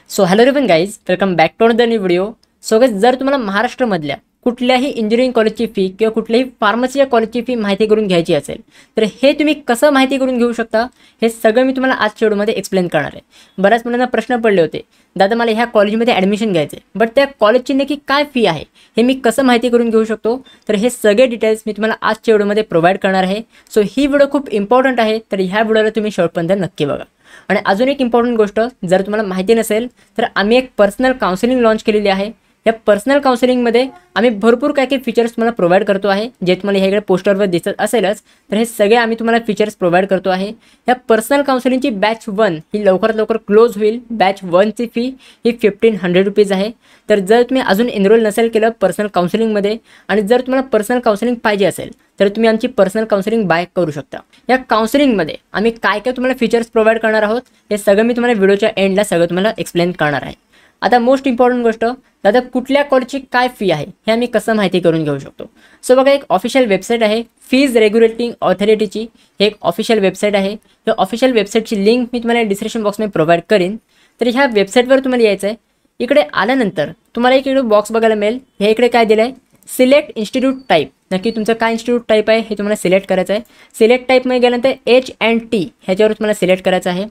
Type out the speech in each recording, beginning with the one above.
So hello everyone guys, welcome back to another new video. So guys, जर तुम्हाला महाराष्ट्रामधल्या कुठल्याही engineering कॉलेजची fee किंवा कुठल्याही फार्मसीच्या कॉलेजची फी माहिती करून घ्यायची असेल तर हे तुम्ही कसं माहिती करून घेऊ शकता हे सगळं मी तुम्हाला आजच्या व्हिडिओमध्ये एक्सप्लेन करणार आहे. बऱ्याच मुलांना प्रश्न पडले होते, दादा मला ह्या कॉलेजमध्ये ॲडमिशन घ्यायचं आहे, बट त्या कॉलेजची नक्की काय फी आहे हे मी कसं माहिती करून घेऊ शकतो. तर हे सगळे डिटेल्स मी तुम्हाला आजच्या व्हिडिओमध्ये प्रोव्हाइड करणार आहे. सो ही व्हिडिओ खूप इम्पॉर्टंट आहे, तर ह्या व्हिडिओला तुम्ही शेवटपर्यंत नक्की बघा. आणि अजून एक इम्पॉर्टंट गोष्ट, जर तुम्हाला माहिती नसेल तर आम्ही एक पर्सनल काउन्सिलिंग लॉन्च केलेली आहे. या पर्सनल काउन्सिलिंगमध्ये आम्ही भरपूर काय काही फीचर्स तुम्हाला प्रोव्हाइड करतो आहे, जे तुम्हाला ह्याकडे पोस्टरवर दिसत असेलच. तर हे सगळे आम्ही तुम्हाला फीचर्स प्रोव्हाइड करतो आहे. या पर्सनल काउन्सिलिंगची बॅच 1 ही लवकरात लवकर क्लोज होईल. बॅच 1ची फी ही 1500 रुपीज आहे. तर जर तुम्ही अजून एनरोल नसेल केलं पर्सनल काउन्सिलिंगमध्ये आणि जर तुम्हाला पर्सनल काउन्सिलिंग पाहिजे असेल तर तुम्ही आमची पर्सनल काउन्सिलिंग बाय करू शकता. या काउन्सिलिंगमध्ये आम्ही काय काय तुम्हाला फीचर्स प्रोव्हाइड करणार आहोत हे सगळं मी तुम्हाला व्हिडिओच्या एंडला सगळं तुम्हाला एक्सप्लेन करणार आहे. आता मोस्ट इम्पॉर्टंट गोष्ट, दादा कुठल्या कॉलेजची काय फी आहे हे आम्ही कसं माहिती करून घेऊ शकतो. सो बघा, एक ऑफिशियल वेबसाईट आहे फीज रेग्युलेटिंग ऑथॉरिटीची. हे एक ऑफिशियल वेबसाईट आहे. या ऑफिशियल वेबसाईटची लिंक मी तुम्हाला डिस्क्रिप्शन बॉक्समध्ये प्रोव्हाइड करीन. तर ह्या वेबसाईटवर तुम्हाला यायचं आहे. इकडे आल्यानंतर तुम्हाला एक इकडे बॉक्स बघायला मिळेल. हे इकडे काय दिलं आहे, सिलेक्ट इन्स्टिट्यूट टाईप. नक्की तुमचं काय इन्स्टिट्यूट टाईप आहे हे तुम्हाला सिलेक्ट करायचं आहे. सिलेक्ट टाईपमध्ये गेल्यानंतर H&T ह्याच्यावर तुम्हाला सिलेक्ट करायचं आहे.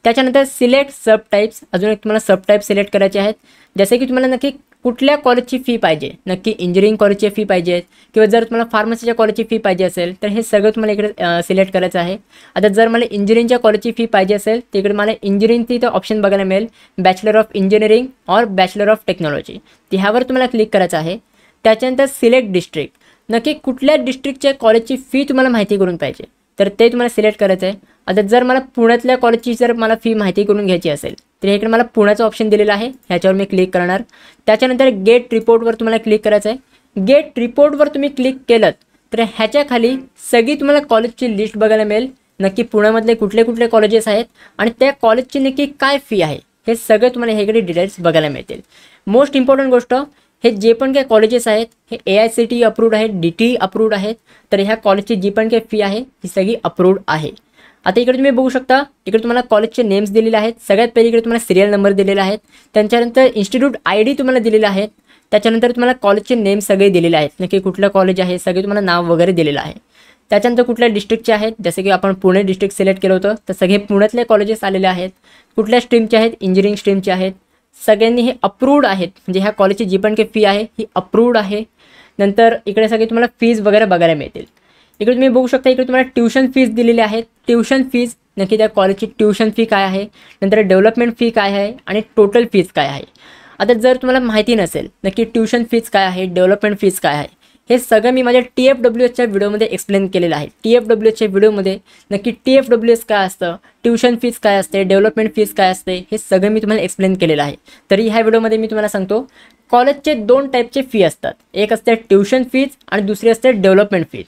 त्याच्यानंतर सिलेक्ट सब टाईप्स, अजून एक तुम्हाला सब टाईप सिलेक्ट करायचे आहेत. जसे की तुम्हाला नक्की कुठल्या कॉलेजची फी पाहिजे, नक्की इंजिनिअरिंग कॉलेजची फी पाहिजे किंवा जर तुम्हाला फार्मसीच्या कॉलेजची फी पाहिजे असेल तर हे सगळं तुम्हाला इकडे सिलेक्ट करायचं आहे. आता जर मला इंजिनिअरिंगच्या कॉलेजची फी पाहिजे असेल तर इकडे मला इंजिनिअरिंगची इथं ऑप्शन बघायला मिळेल, बॅचलर ऑफ इंजिनिअरिंग और बॅचलर ऑफ टेक्नॉलॉजी. ह्यावर तुम्हाला क्लिक करायचं आहे. त्याच्यानंतर सिलेक्ट डिस्ट्रिक्ट, नक्की कुठल्या डिस्ट्रिक्टच्या कॉलेजची फी तुम्हाला माहिती करून पाहिजे तर ते तुम्हाला सिलेक्ट करायचं आहे. आता जर मला पुण्यातल्या कॉलेजची जर मला फी माहिती करून घ्यायची असेल तर इकडे मला पुण्याचं ऑप्शन दिलेलं आहे, ह्याच्यावर मी क्लिक करणार. त्याच्यानंतर गेट रिपोर्टवर तुम्हाला क्लिक करायचं आहे. गेट रिपोर्टवर तुम्ही क्लिक केलं तर ह्याच्या खाली सगळी तुम्हाला कॉलेजची लिस्ट बघायला मिळेल. नक्की पुण्यामधले कुठले कुठले कॉलेजेस आहेत आणि त्या कॉलेजची नक्की काय फी आहे हे सगळं तुम्हाला ह्याकडे डिटेल्स बघायला मिळतील. मोस्ट इम्पॉर्टंट गोष्ट, हे जे पण काही कॉलेजेस आहेत हे AICTE अप्रूव्ड आहेत, DTE अप्रूव्ड आहेत. तर ह्या कॉलेजची जी पण काही फी आहे ही सगळी अप्रूव्ड आहे. आता इकडे तुम्ही बघू शकता, इकडे तुम्हाला कॉलेजचे नेम्स दिलेले आहेत. सगळ्यात पहिले इकडे तुम्हाला सिरियल नंबर दिलेला आहे. त्याच्यानंतर इन्स्टिट्यूट ID तुम्हाला दिलेला आहे. त्याच्यानंतर तुम्हाला कॉलेजचे नेम सगळे दिलेले आहेत, नक्की कुठलं कॉलेज आहे सगळे तुम्हाला नाव वगैरे दिलेलं आहे. त्याच्यानंतर कुठल्या डिस्ट्रिक्टचे आहेत, जसे की आपण पुणे डिस्ट्रिक्ट सिलेक्ट केलं होतं तर सगळे पुण्यातले कॉलेजेस आलेले आहेत. कुठल्या स्ट्रीमचे आहेत, इंजिनिअरिंग स्ट्रीमचे आहेत. सगळ्यांनी हे अप्रूव्ड आहेत, म्हणजे ह्या कॉलेजची जी पण काही फी आहे ही अप्रूव्ड आहे. नंतर इकडे सगळे तुम्हाला फीज वगैरे बघायला मिळतील. इकडे तुम्ही बघू शकता, इकडे तुम्हाला ट्यूशन फीज दिलेली आहेत. ट्यूशन फीज, नक्की त्या कॉलेजची ट्यूशन फी काय आहे, नंतर डेव्हलपमेंट फी काय आहे आणि टोटल फीज काय आहे. आता जर तुम्हाला माहिती नसेल नक्की ट्यूशन फीज काय आहे, डेव्हलपमेंट फीज काय आहे, हे सगळं मी माझ्या TFWSच्या व्हिडिओमध्ये एक्सप्लेन केलेलं आहे. TFWSच्या व्हिडिओमध्ये नक्की TFWS काय असतं, ट्यूशन फीज काय असते, डेव्हलपमेंट फीज काय असते, हे सगळं मी तुम्हाला एक्सप्लेन केलेलं आहे. तरी ह्या व्हिडिओमध्ये मी तुम्हाला सांगतो, कॉलेजचे 2 टाईपचे फी असतात. एक असते ट्यूशन फीज आणि दुसरी असते development fees.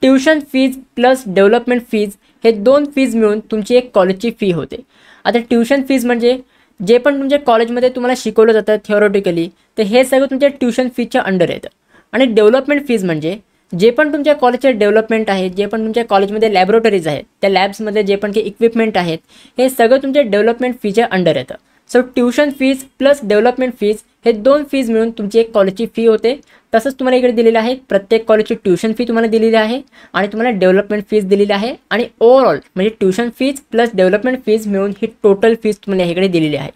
Tuition fees plus development fees हे 2 फीज मिळून तुमची एक कॉलेजची फी होते. आता ट्यूशन फीज म्हणजे जे पण तुमच्या कॉलेजमध्ये तुम्हाला शिकवलं जातं थिओरिटिकली, तर हे सगळं तुमच्या ट्यूशन फीजच्या अंडर येतं. आणि डेव्हलपमेंट फीज म्हणजे जे पण तुमच्या कॉलेजचे डेव्हलपमेंट आहे, जे पण तुमच्या कॉलेजमध्ये लॅबोरेटरीज आहेत, त्या लॅब्समध्ये जे पण काही इक्विपमेंट आहेत हे सगळं तुमच्या डेव्हलपमेंट फीच्या अंडर येतं. So tuition fees plus development fees हे 2 फीज मिळून तुमची एक कॉलेजची फी होते. तसंच तुम्हाला इकडे दिलेलं आहे, प्रत्येक कॉलेजची ट्यूशन फी तुम्हाला दिलेली आहे आणि तुम्हाला डेव्हलपमेंट फीज दिलेली आहे. आणि ओव्हरऑल म्हणजे tuition fees plus development fees मिळून ही टोटल फीज तुम्हाला इकडे दिलेली आहे.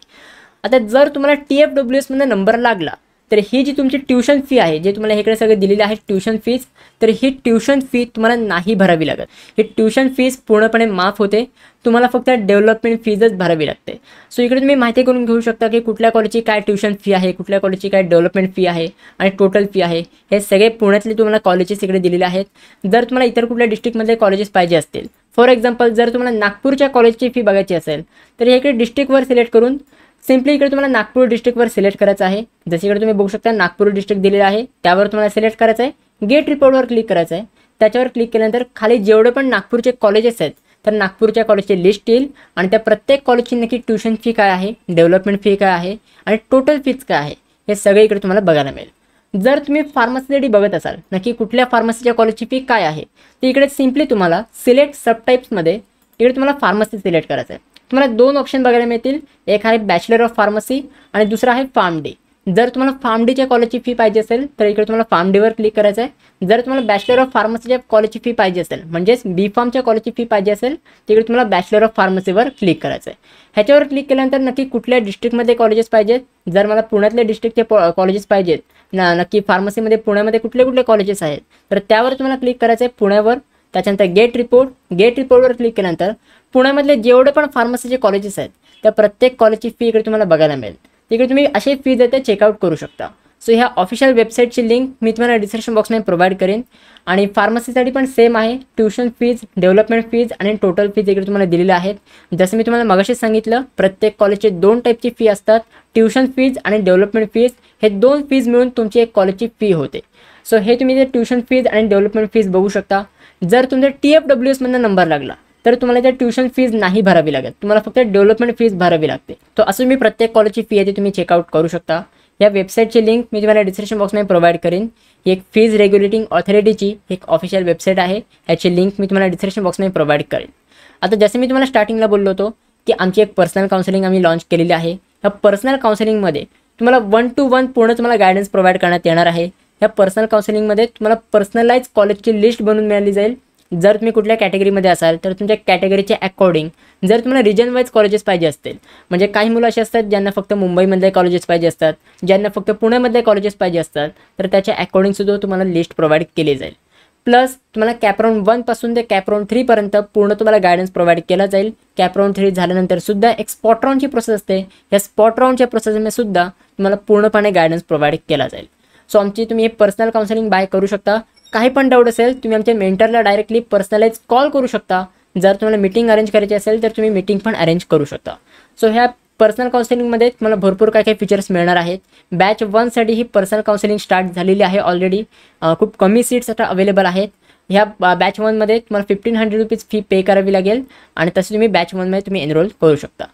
आता जर तुम्हाला TFWSमध्ये नंबर लागला तर ही जी तुमची ट्यूशन फी आहे, जे तुम्हाला इकडे सगळे दिलेली आहे ट्यूशन फीज, तर ही ट्यूशन फी तुम्हाला नाही भरावी लागत. ही ट्यूशन फीज पूर्णपणे माफ होते. तुम्हाला फक्त डेव्हलपमेंट फीजच भरावी लागते. सो इकडे तुम्ही माहिती करून घेऊ शकता की कुठल्या कॉलेजची काय ट्यूशन फी आहे, कुठल्या कॉलेजची काय डेव्हलपमेंट फी आहे आणि टोटल फी आहे. हे सगळे पुण्यातले तुम्हाला कॉलेजेस इकडे दिलेले आहेत. जर तुम्हाला इतर कुठल्या डिस्ट्रिक्टमधले कॉलेजेस पाहिजे असतील, फॉर एक्झाम्पल जर तुम्हाला नागपूरच्या कॉलेजची फी बघायची असेल तर इकडे डिस्ट्रिक्टवर सिलेक्ट करून सिम्पली इकडे तुम्हाला नागपूर डिस्ट्रिक्टवर सिलेक्ट करायचं आहे. जसे इकडे तुम्ही बघू शकता नागपूर डिस्ट्रिक्ट दिलेलं आहे, त्यावर तुम्हाला सिलेक्ट करायचं आहे. गेट रिपोर्टवर क्लिक करायचं आहे. त्याच्यावर क्लिक केल्यानंतर खाली जेवढे पण नागपूरचे कॉलेजेस आहेत तर नागपूरच्या कॉलेजची लिस्ट येईल आणि त्या प्रत्येक कॉलेजची नक्की ट्यूशन फी काय आहे, डेव्हलपमेंट फी काय आहे आणि टोटल फीज काय आहे हे सगळे इकडे तुम्हाला बघायला मिळेल. जर तुम्ही फार्मसीसाठी बघत असाल नक्की कुठल्या फार्मसीच्या कॉलेजची फी काय आहे, तर इकडे सिम्पली तुम्हाला सिलेक्ट सब टाईप्समध्ये इकडे तुम्हाला फार्मसी सिलेक्ट करायचं आहे. तुम्हाला 2 ऑप्शन बघायला मिळतील. एक आहे बॅचलर ऑफ फार्मसी आणि दुसरा आहे फार्म डी. जर तुम्हाला फार्म डीच्या कॉलेजची फी पाहिजे असेल तर इकडे तुम्हाला फार्म डीवर क्लिक करायचं आहे. जर तुम्हाला बॅचलर ऑफ फार्मसीच्या कॉलेजची फी पाहिजे असेल म्हणजेच बी फार्मच्या कॉलेजची फी पाहिजे असेल तिकडे तुम्हाला बॅचलर ऑफ फार्मसीवर क्लिक करायचं आहे. ह्याच्यावर क्लिक केल्यानंतर नक्की कुठल्या डिस्ट्रिक्टमध्ये कॉलेजेस पाहिजेत. जर मला पुण्यातल्या डिस्ट्रिक्टचे कॉलेजेस पाहिजेत नक्की फार्मसीमध्ये पुण्यामध्ये कुठले कॉलेजेस आहेत तर त्यावर तुम्हाला क्लिक करायचं आहे पुण्यावर. त्याच्यानंतर गेट रिपोर्टवर क्लिक केल्यानंतर पुण्यामधले जेवढे पण फार्मसीचे कॉलेजेस आहेत त्या प्रत्येक कॉलेजची फी इकडे तुम्हाला बघायला मिळेल. तिकडे तुम्ही असे फीज आहे ते चेकआउट करू शकता. सो ह्या ऑफिशियल वेबसाईटची लिंक मी तुम्हाला डिस्क्रिप्शन बॉक्समध्ये प्रोव्हाइड करेन. आणि फार्मसीसाठी पण सेम आहे. ट्युशन फीज, डेव्हलपमेंट फीज आणि टोटल फीज इकडे तुम्हाला दिलेलं आहेत. जसं मी तुम्हाला मगाशीच सांगितलं प्रत्येक कॉलेजचे 2 टाईपची फी असतात. ट्युशन फीज आणि डेव्हलपमेंट फीज हे 2 फीज मिळून तुमची एक कॉलेजची फी होते. सो हे तुम्ही ते ट्युशन फीज आणि डेव्हलपमेंट फीज बघू शकता. जर तुमचा TFWS मधून नंबर लागला तर तुम्हाला त्या ट्युशन फीज नाही भरावी लागत. तुम्हाला फक्त डेव्हलपमेंट फीज भरावी लागते. तो असं मी प्रत्येक कॉलेजची फी आहे ती तुम्ही चेकआउट करू शकता. या वेबसाईटची लिंक मी तुम्हाला डिस्क्रिप्शन बॉक्समध्ये प्रोव्हाइड करेन. ही एक फीज रेग्युलेटिंग ऑथॉरिटीची एक ऑफिशियल वेबसाईट आहे. याची लिंक मी तुम्हाला डिस्क्रिप्शन बॉक्समध्ये प्रोव्हाइड करेन. आता जसं मी तुम्हाला स्टार्टिंगला बोललो होतो की आमची एक पर्सनल काउन्सिलिंग आम्ही लॉन्च केलेली आहे. ह्या पर्सनल काउन्सिलिंगमध्ये तुम्हाला 1 to 1 पूर्ण तुम्हाला गायडन्स प्रोव्हाइड करण्यात येणार आहे. ह्या पर्सनल काउन्सिलिंगमध्ये तुम्हाला पर्सनलाइज कॉलेजची लिस्ट बनवून मिळाली जाईल. जर तुम्ही कुठल्या कॅटेगरीमध्ये असाल तर तुमच्या कॅटेगरीच्या अकॉर्डिंग जर तुम्हाला रिजन वाईज कॉलेजेस पाहिजे असतील म्हणजे काही मुलं असे असतात ज्यांना फक्त मुंबईमधले कॉलेजेस पाहिजे असतात, ज्यांना फक्त पुण्यामधले कॉलेजेस पाहिजे असतात तर त्याच्या अकॉर्डिंग सुद्धा तुम्हाला लिस्ट प्रोव्हाइड केली जाईल. प्लस तुम्हाला कॅपराउंड 1 पासून ते कॅपराउंड 3 पर्यंत पूर्ण तुम्हाला गायडन्स प्रोव्हाइड केला जाईल. कॅपराउंड 3 झाल्यानंतर सुद्धा एक स्पॉट राऊंडची प्रोसेस असते. या स्पॉट राऊंडच्या प्रोसेसमध्ये सुद्धा तुम्हाला पूर्णपणे गायडन्स प्रोव्हाइड केला जाईल. सो आमची तुम्ही हे पर्सनल काउन्सिलिंग बाय करू शकता. काही पण डाऊट असेल तुम्ही आमच्या मेंटरला डायरेक्टली पर्सनलाइज कॉल करू शकता. जर तुम्हाला मीटिंग अरेंज करायची असेल तर तुम्ही मीटिंग पण अरेंज करू शकता. सो ह्या पर्सनल काउन्सिलिंगमध्ये तुम्हाला भरपूर काही फीचर्स मिळणार आहेत. बॅच 1 साठी ही पर्सनल काउन्सिलिंग स्टार्ट झालेली आहे ऑलरेडी. खूप कमी सीट्स आता अवेलेबल आहेत. ह्या बॅच 1 मध्ये तुम्हाला 1500 रुपीज फी पे करावी लागेल आणि तसे तुम्ही बॅच 1 मध्ये तुम्ही एनरोल करू शकता.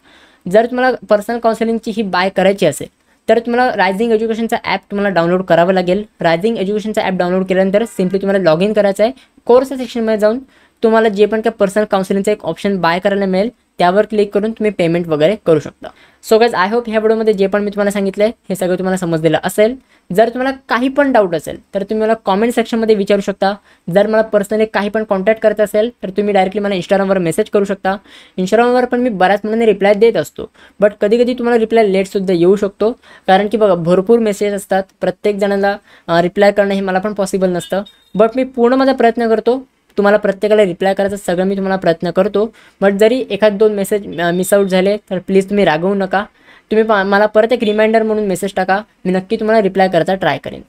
जर तुम्हाला पर्सनल काउन्सिलिंगची ही बाय करायची असेल तर तुम्हाला रायझिंग एज्युकेशनचा ॲप तुम्हाला डाउनलोड करावं लागेल. रायझिंग एज्युकेशनचा ॲप डाउनलोड केल्यानंतर सिम्पली तुम्हाला लॉग इन करायचं आहे. कोर्स सेक्शनमध्ये जाऊन तुम्हाला जे पण काय पर्सनल काउन्सिलिंगचा एक ऑप्शन बाय करायला मिळेल त्यावर क्लिक करून तुम्ही पेमेंट वगैरे करू शकता. सो गाइज आय होप ह्या व्हिडिओमध्ये जे पण मी तुम्हाला सांगितलं आहे हे सगळं तुम्हाला समजलेलं असेल. जर तुम्हाला काही पण डाऊट असेल तर तुम्ही मला कॉमेंट सेक्शनमध्ये विचारू शकता. जर मला पर्सनली काही पण कॉन्टॅक्ट करायचं असेल तर तुम्ही डायरेक्टली मला इंस्टाग्रामवर मेसेज करू शकता. इंस्टाग्रामवर पण मी बऱ्याच मुलांना रिप्लाय देत असतो. बट कधी कधी तुम्हाला रिप्लाय लेटसुद्धा येऊ शकतो कारण की बघा भरपूर मेसेज असतात. प्रत्येक जणांना रिप्लाय करणं हे मला पण पॉसिबल नसतं. बट मी पूर्ण माझा प्रयत्न करतो तुम्हाला प्रत्येकाला रिप्लाय करायचा सगळं मी तुम्हाला प्रयत्न करतो. बट जरी 1-2 मेसेज मिस आउट झाले तर प्लीज तुम्ही रागवू नका. तुम्ही मला परत एक रिमाइंडर म्हणून मेसेज टाका. मी नक्की तुम्हाला रिप्लाय करायचा ट्राय करेन.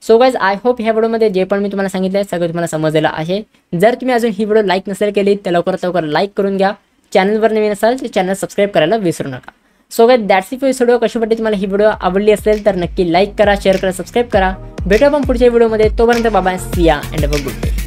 सो गाइज आय होप ह्या व्हिडिओमध्ये जे पण मी तुम्हाला सांगितलं आहे सगळं तुम्हाला समजलेलं आहे. जर तुम्ही अजून ही व्हिडिओ लाईक नसेल केली तर लवकरात लवकर लाईक करून घ्या. चॅनलवर नवीन असाल तर चॅनल सबस्क्राईब करायला विसरू नका. So guys that's it for this video. कशी वाटली तुम्हाला ही व्हिडिओ आवडली असेल तर नक्की लाईक करा, शेअर करा, सबस्क्राईब करा. भेटू आपण पुढच्या व्हिडिओमध्ये. तोपर्यंत बाय, सी या and have a good day.